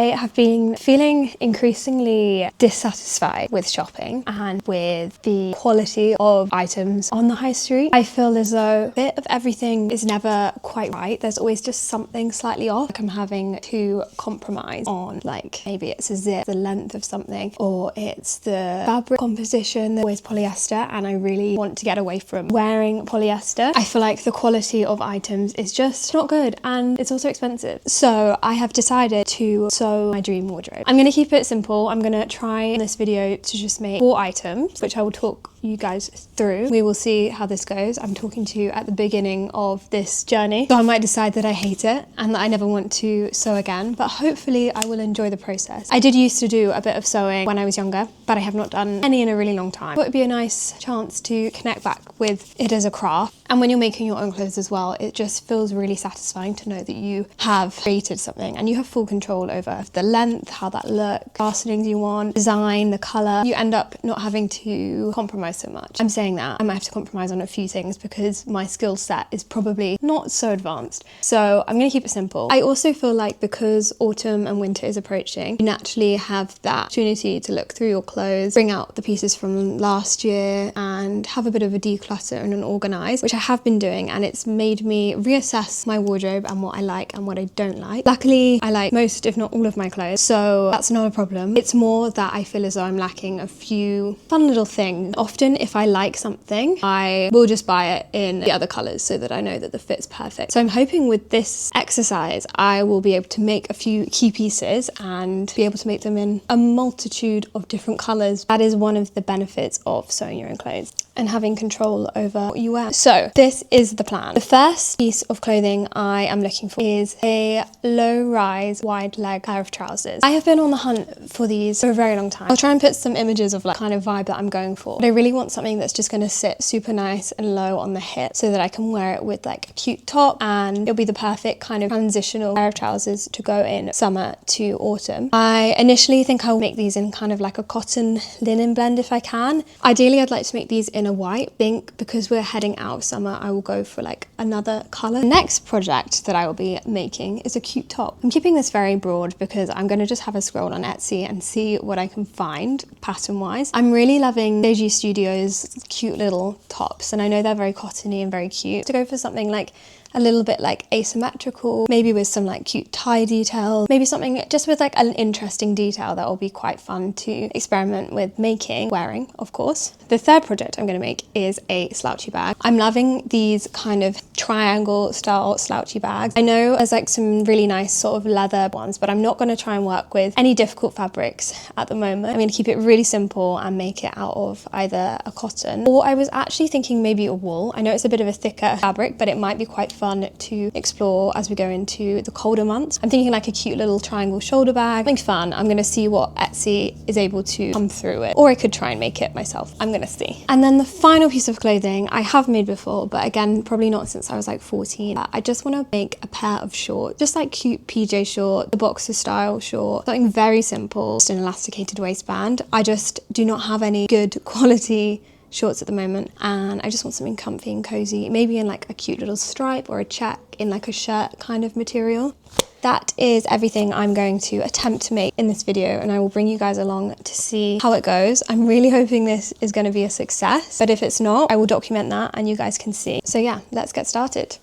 I have been feeling increasingly dissatisfied with shopping and with the quality of items on the high street. I feel as though a bit of everything is never quite right. There's always just something slightly off. Like I'm having to compromise on, like, maybe it's a zip, the length of something, or it's the fabric composition. There's always polyester, and I really want to get away from wearing polyester. I feel like the quality of items is just not good, and it's also expensive. So I have decided to sew my dream wardrobe. I'm going to keep it simple. I'm going to try in this video to just make 4 items, which I will talk you guys through. We will see how this goes. I'm talking to you at the beginning of this journey, so I might decide that I hate it and that I never want to sew again, but hopefully I will enjoy the process. I did used to do a bit of sewing when I was younger, but I have not done any in a really long time. It would be a nice chance to connect back with it as a craft. And when you're making your own clothes as well, it just feels really satisfying to know that you have created something and you have full control over the length, how that looks, fastenings you want, design, the colour. You end up not having to compromise so much. I'm saying that I might have to compromise on a few things because my skill set is probably not so advanced. So I'm going to keep it simple. I also feel like because autumn and winter is approaching, you naturally have that opportunity to look through your clothes, bring out the pieces from last year and have a bit of a declutter and an organise, which I have been doing, and it's made me reassess my wardrobe and what I like and what I don't like. Luckily, I like most, if not all, of my clothes, so that's not a problem. It's more that I feel as though I'm lacking a few fun little things. Often, if I like something, I will just buy it in the other colours so that I know that the fit's perfect. So I'm hoping with this exercise, I will be able to make a few key pieces and be able to make them in a multitude of different colours. That is one of the benefits of sewing your own clothes and having control over what you wear. So this is the plan. The first piece of clothing I am looking for is a low-rise wide leg pair of trousers. I have been on the hunt for these for a very long time. I'll try and put some images of like kind of vibe that I'm going for, but I really want something that's just going to sit super nice and low on the hip so that I can wear it with like a cute top, and it'll be the perfect kind of transitional pair of trousers to go in summer to autumn. I initially think I'll make these in kind of like a cotton linen blend if I can. Ideally, I'd like to make these in a white pink. Because we're heading out of summer, I will go for like another colour. The next project that I will be making is a cute top. I'm keeping this very broad because I'm going to just have a scroll on Etsy and see what I can find pattern wise. I'm really loving Deji Studios' cute little tops, and I know they're very cottony and very cute. To go for something like a little bit like asymmetrical, maybe with some like cute tie detail, maybe something just with like an interesting detail that will be quite fun to experiment with wearing, of course. The third project I'm going to make is a slouchy bag. I'm loving these kind of triangle style slouchy bags. I know there's like some really nice sort of leather ones, but I'm not going to try and work with any difficult fabrics at the moment. I'm going to keep it really simple and make it out of either a cotton, or I was actually thinking maybe a wool. I know it's a bit of a thicker fabric, but it might be quite fun to explore as we go into the colder months. I'm thinking like a cute little triangle shoulder bag, something fun. I'm going to see what Etsy is able to come through it, or I could try and make it myself. I'm going to see. And then the final piece of clothing I have made before, but again, probably not since I was like 14. I just want to make a pair of shorts, just like cute PJ short, the boxer style short, something very simple, just an elasticated waistband. I just do not have any good quality shorts at the moment, and I just want something comfy and cozy, maybe in like a cute little stripe or a check in like a shirt kind of material. That is everything I'm going to attempt to make in this video, and I will bring you guys along to see how it goes. I'm really hoping this is going to be a success, but if it's not, I will document that and you guys can see. So yeah, let's get started.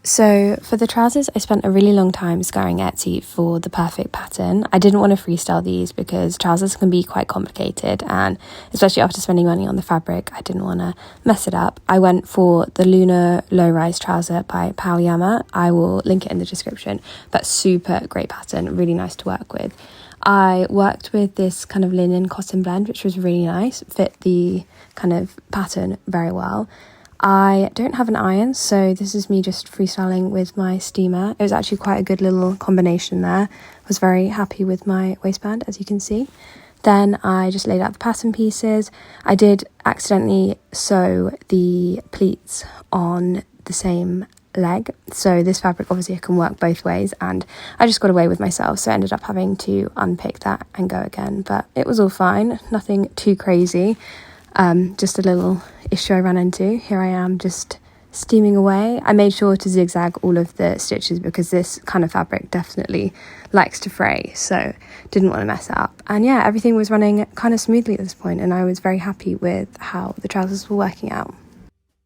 So for the trousers, I spent a really long time scouring Etsy for the perfect pattern. I didn't want to freestyle these because trousers can be quite complicated, and especially after spending money on the fabric, I didn't want to mess it up. I went for the Lunar low-rise trouser by Powyama. I will link it in the description, but super great pattern, really nice to work with. I worked with this kind of linen cotton blend, which was really nice, fit the kind of pattern very well. I don't have an iron, so this is me just freestyling with my steamer. It was actually quite a good little combination there. I was very happy with my waistband, as you can see. Then I just laid out the pattern pieces. I did accidentally sew the pleats on the same leg. So this fabric obviously can work both ways, and I just got away with myself, so I ended up having to unpick that and go again. But it was all fine, nothing too crazy. Just a little issue I ran into. Here I am just steaming away. I made sure to zigzag all of the stitches because this kind of fabric definitely likes to fray, so didn't want to mess it up. And yeah, everything was running kind of smoothly at this point, and I was very happy with how the trousers were working out.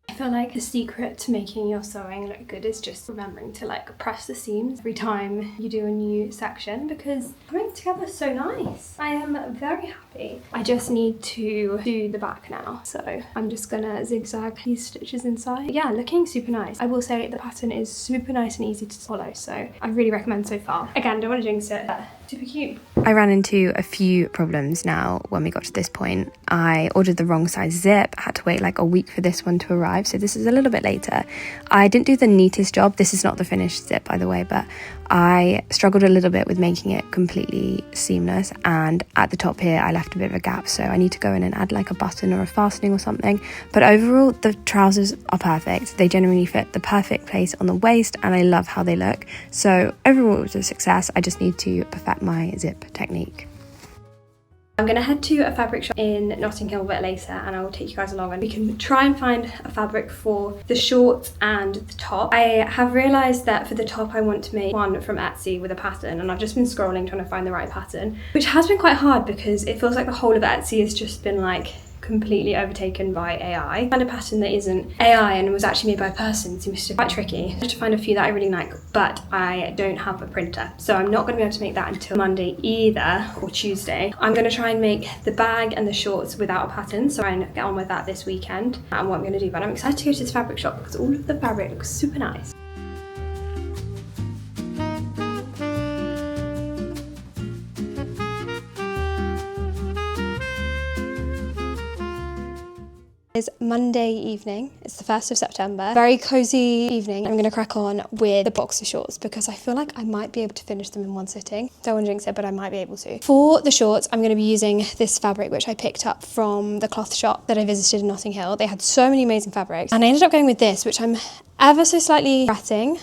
I feel like the secret to making your sewing look good is just remembering to like press the seams every time you do a new section, because it's coming together so nice. I am very happy. I just need to do the back now, so I'm just gonna zigzag these stitches inside. But yeah, looking super nice. I will say the pattern is super nice and easy to follow, so I really recommend so far. Again, don't want to jinx it, but super cute. I ran into a few problems now when we got to this point. I ordered the wrong size zip, had to wait like a week for this one to arrive, so this is a little bit later. I didn't do the neatest job. This is not the finished zip, by the way, but I struggled a little bit with making it completely seamless, and at the top here I left a bit of a gap, so I need to go in and add like a button or a fastening or something. But overall the trousers are perfect. They genuinely fit the perfect place on the waist, and I love how they look. So overall it was a success. I just need to perfect my zip technique. I'm going to head to a fabric shop in Notting Hill a bit later, and I will take you guys along and we can try and find a fabric for the shorts and the top. I have realised that for the top I want to make one from Etsy with a pattern, and I've just been scrolling trying to find the right pattern, which has been quite hard because it feels like the whole of Etsy has just been like completely overtaken by AI. Find a pattern that isn't AI and was actually made by a person seems to be quite tricky. I have to find a few that I really like, but I don't have a printer, so I'm not going to be able to make that until Monday either, or Tuesday. I'm going to try and make the bag and the shorts without a pattern, so I'm going to get on with that this weekend and what I'm going to do. But I'm excited to go to this fabric shop because all of the fabric looks super nice. It's Monday evening, it's the 1st of September. Very cozy evening. I'm going to crack on with the boxer shorts because I feel like I might be able to finish them in one sitting. Don't want to jinx it, but I might be able to. For the shorts, I'm going to be using this fabric which I picked up from the cloth shop that I visited in Notting Hill. They had so many amazing fabrics, and I ended up going with this, which I'm ever so slightly regretting.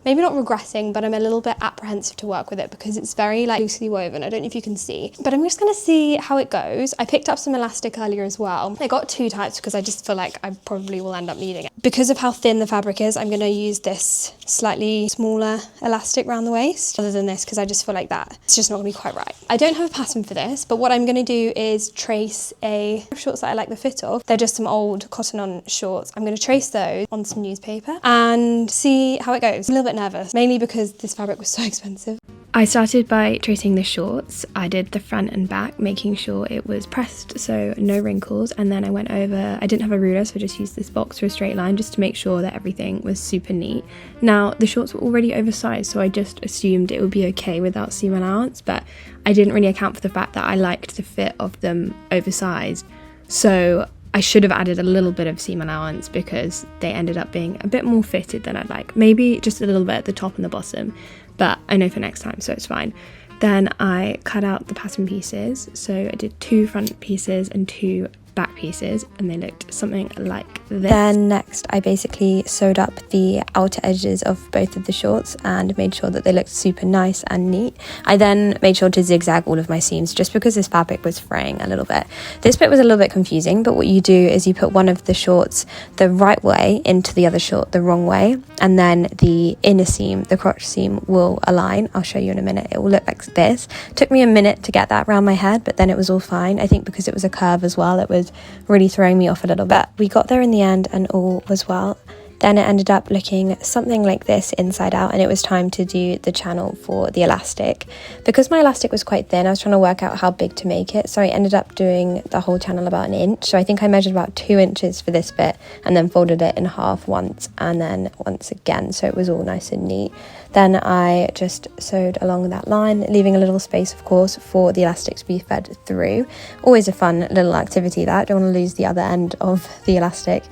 Maybe not regretting, but I'm a little bit apprehensive to work with it because it's very like loosely woven. I don't know if you can see, but I'm just gonna see how it goes. I picked up some elastic earlier as well. I got 2 types because I just feel like I probably will end up needing it. Because of how thin the fabric is, I'm gonna use this slightly smaller elastic around the waist rather than this because I just feel like that it's just not gonna be quite right. I don't have a pattern for this, but what I'm gonna do is trace a shorts that I like the fit of. They're just some old cotton on shorts. I'm gonna trace those on some newspaper and see how it goes. I'm a little bit nervous, mainly because this fabric was so expensive. I started by tracing the shorts. I did the front and back, making sure it was pressed so no wrinkles, and then I went over, I didn't have a ruler, so I just used this box for a straight line just to make sure that everything was super neat. Now the shorts were already oversized, so I just assumed it would be okay without seam allowance, but I didn't really account for the fact that I liked the fit of them oversized, so I should have added a little bit of seam allowance because they ended up being a bit more fitted than I'd like. Maybe just a little bit at the top and the bottom, but I know for next time, so it's fine. Then I cut out the pattern pieces. So I did 2 front pieces and 2 back pieces, and they looked something like this. Then next I basically sewed up the outer edges of both of the shorts and made sure that they looked super nice and neat. I then made sure to zigzag all of my seams just because this fabric was fraying a little bit. This bit was a little bit confusing, but what you do is you put one of the shorts the right way into the other short the wrong way, and then the inner seam, the crotch seam, will align. I'll show you in a minute. It will look like this. It took me a minute to get that around my head, but then it was all fine. I think because it was a curve as well, it was really throwing me off a little bit. We got there in the end and all was well. Then it ended up looking something like this inside out, and it was time to do the channel for the elastic. Because my elastic was quite thin, I was trying to work out how big to make it, so I ended up doing the whole channel about 1 inch. So I think I measured about 2 inches for this bit and then folded it in half once and then once again, so it was all nice and neat. Then I just sewed along that line, leaving a little space, of course, for the elastic to be fed through. Always a fun little activity that. Don't want to lose the other end of the elastic.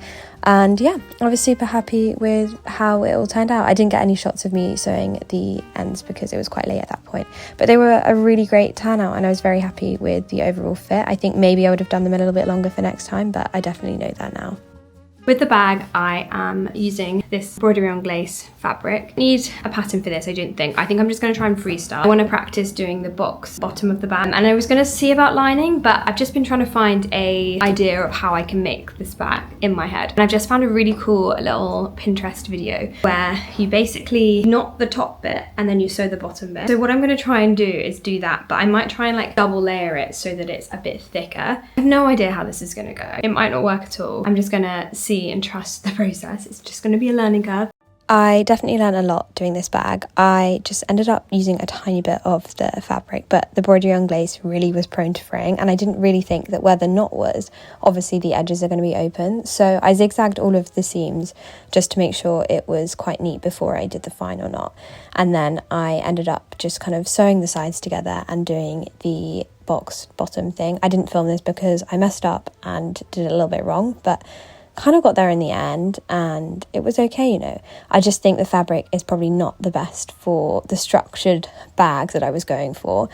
And yeah, I was super happy with how it all turned out. I didn't get any shots of me sewing the ends because it was quite late at that point, but they were a really great turnout and I was very happy with the overall fit. I think maybe I would have done them a little bit longer for next time, but I definitely know that now. With the bag, I am using this embroidery on glace fabric. I need a pattern for this, I don't think. I think I'm just gonna try and freestyle. I wanna practice doing the box bottom of the bag. And I was gonna see about lining, but I've just been trying to find a idea of how I can make this bag in my head. And I've just found a really cool little Pinterest video where you basically knot the top bit and then you sew the bottom bit. So what I'm gonna try and do is do that, but I might try and like double layer it so that it's a bit thicker. I have no idea how this is gonna go. It might not work at all. I'm just gonna see and trust the process. It's just going to be a learning curve. I definitely learned a lot doing this bag. I just ended up using a tiny bit of the fabric, but the embroidery on glace really was prone to fraying, and I didn't really think that where the knot was, obviously the edges are going to be open. So I zigzagged all of the seams just to make sure it was quite neat before I did the final knot. And then I ended up just kind of sewing the sides together and doing the box bottom thing. I didn't film this because I messed up and did it a little bit wrong, but kind of got there in the end and it was okay, you know. I just think the fabric is probably not the best for the structured bag that I was going for,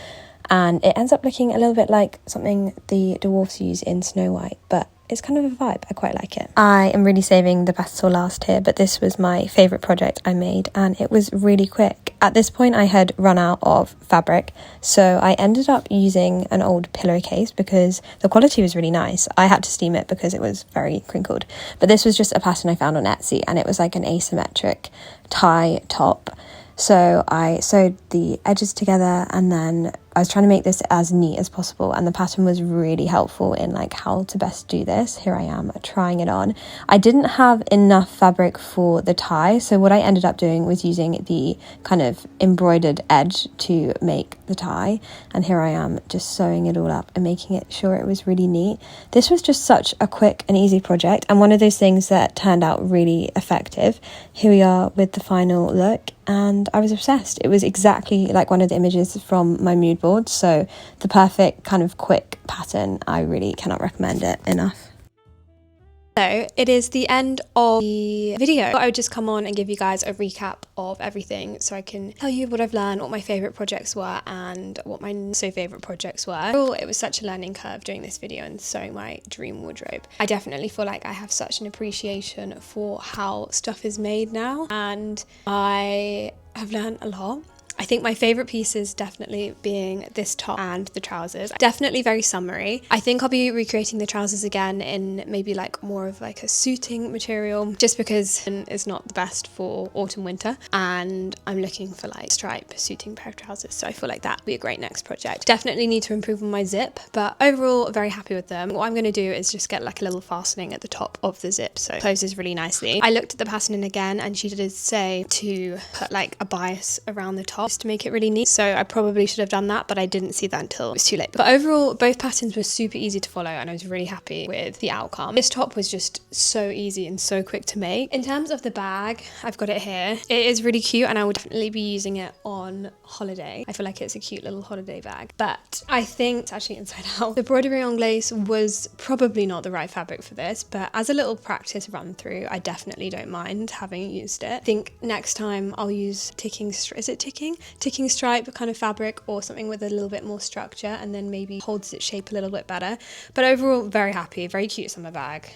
and it ends up looking a little bit like something the dwarfs use in Snow White, but it's kind of a vibe. I quite like it. I am really saving the best till last here, but this was my favourite project I made and it was really quick. At this point I had run out of fabric, so I ended up using an old pillowcase because the quality was really nice. I had to steam it because it was very crinkled, but this was just a pattern I found on Etsy and it was like an asymmetric tie top. So I sewed the edges together and then I was trying to make this as neat as possible, and the pattern was really helpful in like how to best do this. Here I am trying it on. I didn't have enough fabric for the tie, so what I ended up doing was using the kind of embroidered edge to make the tie, and here I am just sewing it all up and making it sure it was really neat. This was just such a quick and easy project and one of those things that turned out really effective. Here we are with the final look and I was obsessed. It was exactly like one of the images from my mood board, so the perfect kind of quick pattern. I really cannot recommend it enough. So it is the end of the video. I would just come on and give you guys a recap of everything so I can tell you what I've learned, what my favourite projects were and what my not so favourite projects were. It was such a learning curve doing this video and sewing my dream wardrobe. I definitely feel like I have such an appreciation for how stuff is made now, and I have learned a lot. I think my favourite pieces definitely being this top and the trousers. Definitely very summery. I think I'll be recreating the trousers again in maybe like more of like a suiting material, just because it's not the best for autumn winter and I'm looking for like stripe suiting pair of trousers, so I feel like that would be a great next project. Definitely need to improve on my zip, but overall very happy with them. What I'm going to do is just get like a little fastening at the top of the zip so it closes really nicely. I looked at the pattern again and she did say to put like a bias around the top to make it really neat, so I probably should have done that, but I didn't see that until it was too late. But overall both patterns were super easy to follow and I was really happy with the outcome. This top was just so easy and so quick to make. In terms of the bag, I've got it here. It is really cute and I will definitely be using it on holiday. I feel like it's a cute little holiday bag, but I think it's actually inside out. The embroidery on glace was probably not the right fabric for this, but as a little practice run through, I definitely don't mind having used it. I think next time I'll use ticking stripe kind of fabric or something with a little bit more structure and then maybe holds its shape a little bit better. But overall very happy, very cute summer bag.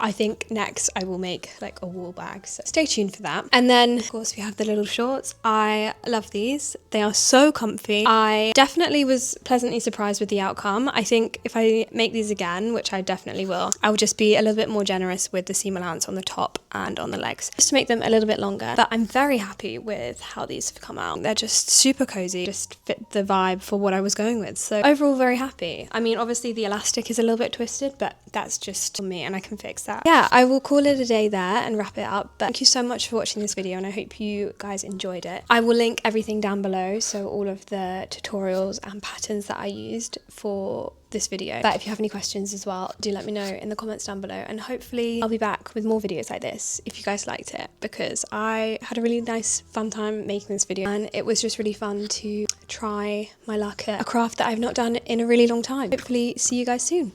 I think next I will make like a wool bag, so stay tuned for that. And then of course we have the little shorts. I love these. They are so comfy. I definitely was pleasantly surprised with the outcome. I think if I make these again, which I definitely will, I will just be a little bit more generous with the seam allowance on the top and on the legs, just to make them a little bit longer. But I'm very happy with how these have come out. They're just super cozy, just fit the vibe for what I was going with. So overall very happy. I mean, obviously the elastic is a little bit twisted, but that's just me and I can fix that. Yeah, I will call it a day there and wrap it up. But thank you so much for watching this video and I hope you guys enjoyed it. I will link everything down below, so all of the tutorials and patterns that I used for this video. But if you have any questions as well, do let me know in the comments down below, and hopefully I'll be back with more videos like this if you guys liked it, because I had a really nice fun time making this video and it was just really fun to try my luck at a craft that I've not done in a really long time. Hopefully see you guys soon.